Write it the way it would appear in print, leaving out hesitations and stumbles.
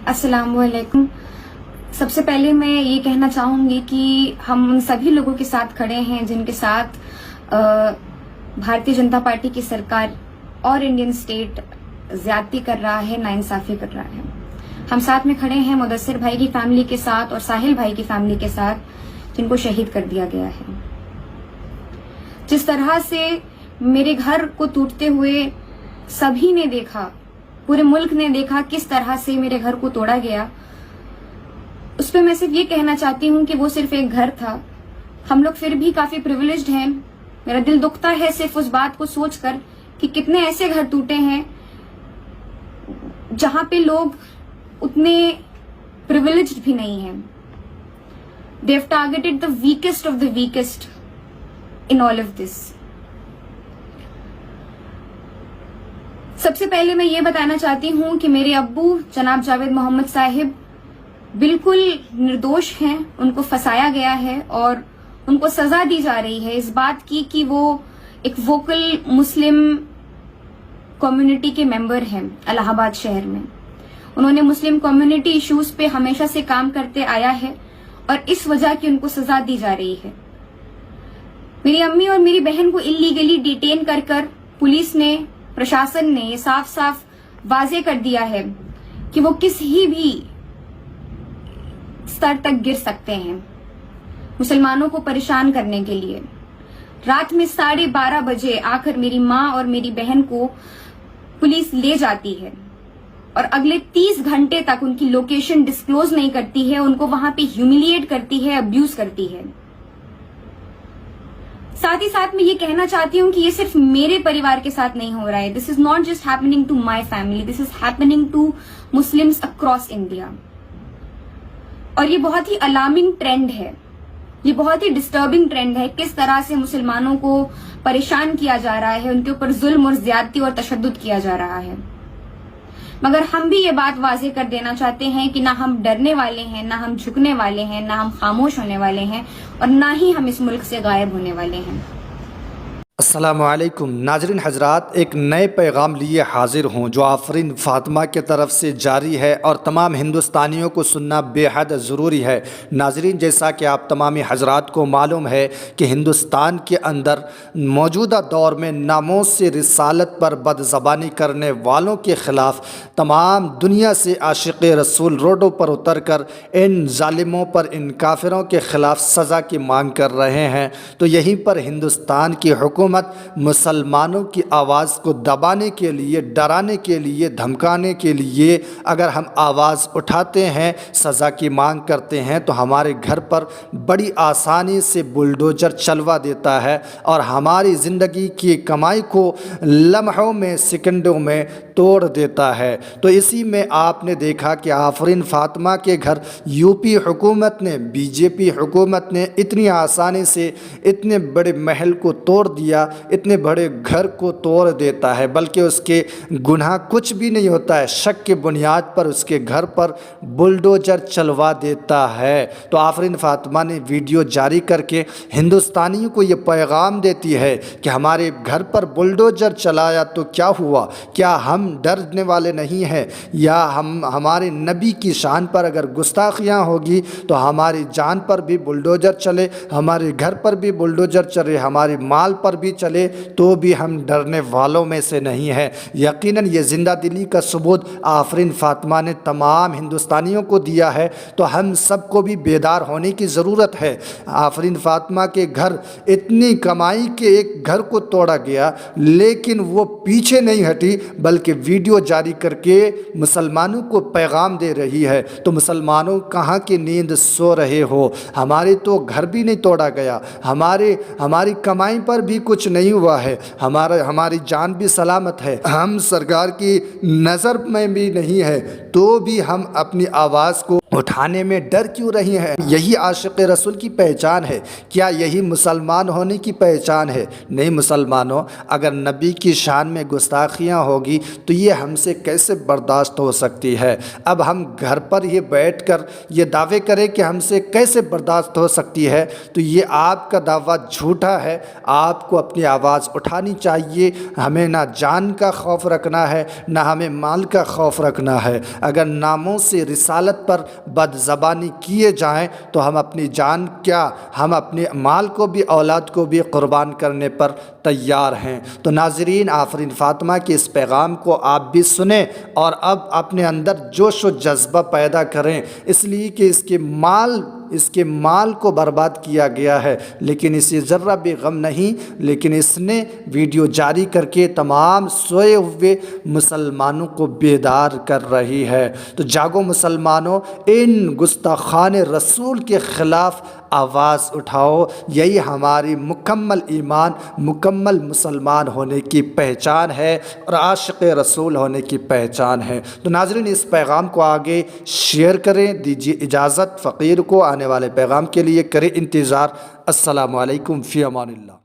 अस्सलाम वालेकुम। सबसे पहले मैं ये कहना चाहूँगी कि हम उन सभी लोगों के साथ खड़े हैं जिनके साथ भारतीय जनता पार्टी की सरकार और इंडियन स्टेट ज्यादती कर रहा है, नाइंसाफी कर रहा है। हम साथ में खड़े हैं मुदस्सिर भाई की फैमिली के साथ और साहिल भाई की फैमिली के साथ जिनको शहीद कर दिया गया है। जिस तरह से मेरे घर को टूटते हुए सभी ने देखा, पूरे मुल्क ने देखा किस तरह से मेरे घर को तोड़ा गया, उस पर मैं सिर्फ ये कहना चाहती हूँ कि वो सिर्फ एक घर था। हम लोग फिर भी काफी प्रिविलेज्ड हैं। मेरा दिल दुखता है सिर्फ उस बात को सोचकर कि कितने ऐसे घर टूटे हैं जहां पे लोग उतने प्रिविलेज्ड भी नहीं हैं। They have targeted the weakest of the weakest in all of this. सबसे पहले मैं ये बताना चाहती हूँ कि मेरे अब्बू जनाब जावेद मोहम्मद साहिब बिल्कुल निर्दोष हैं। उनको फंसाया गया है और उनको सजा दी जा रही है इस बात की कि वो एक वोकल मुस्लिम कम्युनिटी के मेंबर हैं इलाहाबाद शहर में। उन्होंने मुस्लिम कम्युनिटी इश्यूज पे हमेशा से काम करते आया है और इस वजह की उनको सजा दी जा रही है। मेरी अम्मी और मेरी बहन को इलीगली डिटेन कर पुलिस ने, प्रशासन ने ये साफ साफ वाजे कर दिया है कि वो किसी भी स्तर तक गिर सकते हैं मुसलमानों को परेशान करने के लिए। रात में 12:30 बजे आकर मेरी माँ और मेरी बहन को पुलिस ले जाती है और अगले 30 घंटे तक उनकी लोकेशन डिस्क्लोज नहीं करती है, उनको वहां पे ह्यूमिलिएट करती है, अब्यूज करती है। साथ ही साथ मैं ये कहना चाहती हूँ कि ये सिर्फ मेरे परिवार के साथ नहीं हो रहा है। This is not just happening to my family, this is happening to Muslims across India. और ये बहुत ही अलार्मिंग ट्रेंड है, ये बहुत ही डिस्टर्बिंग ट्रेंड है। किस तरह से मुसलमानों को परेशान किया जा रहा है, उनके ऊपर जुल्म और ज्यादती और तशद्दुद किया जा रहा है। मगर हम भी ये बात वाज़ेह कर देना चाहते हैं कि ना हम डरने वाले हैं, ना हम झुकने वाले हैं, ना हम खामोश होने वाले हैं और ना ही हम इस मुल्क से गायब होने वाले हैं। अस्सलामु अलैकुम नाज़रीन हज़रात, एक नए पैगाम लिए हाजिर हूँ जो आफरीन फ़ातिमा के तरफ से जारी है और तमाम हिंदुस्तानियों को सुनना बेहद ज़रूरी है। नाज़रीन, जैसा कि आप तमामी हज़रात को मालूम है कि हिंदुस्तान के अंदर मौजूदा दौर में नामोस से रिसालत पर बदज़बानी करने वालों के ख़िलाफ़ तमाम दुनिया से आशिक़ रसूल रोडों पर उतर कर इन ज़ालिमों पर, इन काफिरों के ख़िलाफ़ सज़ा की मांग कर रहे हैं। तो यहीं पर हिंदुस्तान की हुकूमत मुसलमानों की आवाज़ को दबाने के लिए, डराने के लिए, धमकाने के लिए अगर हम आवाज़ उठाते हैं, सज़ा की मांग करते हैं तो हमारे घर पर बड़ी आसानी से बुलडोज़र चलवा देता है और हमारी ज़िंदगी की कमाई को लम्हों में, सेकंडों में तोड़ देता है। तो इसी में आपने देखा कि आफरीन फ़ातिमा के घर यूपी हुकूमत ने, बीजेपी हुकूमत ने इतनी आसानी से इतने बड़े महल को तोड़ दिया, इतने बड़े घर को तोड़ देता है, बल्कि उसके गुनाह कुछ भी नहीं होता है, शक के बुनियाद पर उसके घर पर बुलडोज़र चलवा देता है। तो आफरीन फ़ातिमा ने वीडियो जारी करके हिंदुस्तानियों को ये पैगाम देती है कि हमारे घर पर बुलडोज़र चलाया तो क्या हुआ, क्या हम डरने वाले नहीं हैं? या हमारे नबी की शान पर अगर गुस्ताखियाँ होगी तो हमारी जान पर भी बुलडोज़र चले, हमारे घर पर भी बुलडोज़र चले, हमारे माल पर भी चले तो भी हम डरने वालों में से नहीं हैं। यकीनन ये ज़िंदा दिली का सबूत आफरीन फ़ातिमा ने तमाम हिंदुस्तानियों को दिया है। तो हम सबको भी बेदार होने की ज़रूरत है। आफरीन फ़ातिमा के घर, इतनी कमाई के एक घर को तोड़ा गया, लेकिन वो पीछे नहीं हटी बल्कि वीडियो जारी करके मुसलमानों को पैगाम दे रही है। तो मुसलमानों कहाँ की नींद सो रहे हो? हमारे तो घर भी नहीं तोड़ा गया, हमारी कमाई पर भी कुछ नहीं हुआ है, हमारी जान भी सलामत है, हम सरकार की नज़र में भी नहीं है, तो भी हम अपनी आवाज़ को उठाने में डर क्यों रही हैं? यही आशिक़ रसूल की पहचान है? क्या यही मुसलमान होने की पहचान है? नहीं मुसलमानों, अगर नबी की शान में गुस्ताखियाँ होगी تو یہ ہم سے کیسے برداشت ہو سکتی ہے؟ اب ہم گھر پر یہ بیٹھ کر یہ دعوے کریں کہ ہم سے کیسے برداشت ہو سکتی ہے، تو یہ آپ کا دعویٰ جھوٹا ہے۔ آپ کو اپنی آواز اٹھانی چاہیے۔ ہمیں نہ جان کا خوف رکھنا ہے، نہ ہمیں مال کا خوف رکھنا ہے۔ اگر ناموں سے رسالت پر بد زبانی کیے جائیں تو ہم اپنی جان کیا، ہم اپنے مال کو بھی، اولاد کو بھی قربان کرنے پر تیار ہیں۔ تو ناظرین، آفرین فاطمہ کے اس پیغام کو آپ بھی سنیں اور اب اپنے اندر جوش و جذبہ پیدا کریں، اس لیے کہ اس کے مال کو برباد کیا گیا ہے، لیکن اسے ذرہ بھی غم نہیں، لیکن اس نے ویڈیو جاری کر کے تمام سوئے ہوئے مسلمانوں کو بیدار کر رہی ہے۔ تو جاگو مسلمانوں، ان گستاخان رسول کے خلاف آواز اٹھاؤ۔ یہی ہماری مکمل ایمان، مکمل مسلمان ہونے کی پہچان ہے اور عاشق رسول ہونے کی پہچان ہے۔ تو ناظرین، اس پیغام کو آگے شیئر کریں۔ دیجیے اجازت، فقیر کو آنے والے پیغام کے لیے کریں انتظار۔ السلام علیکم، فی امان اللہ۔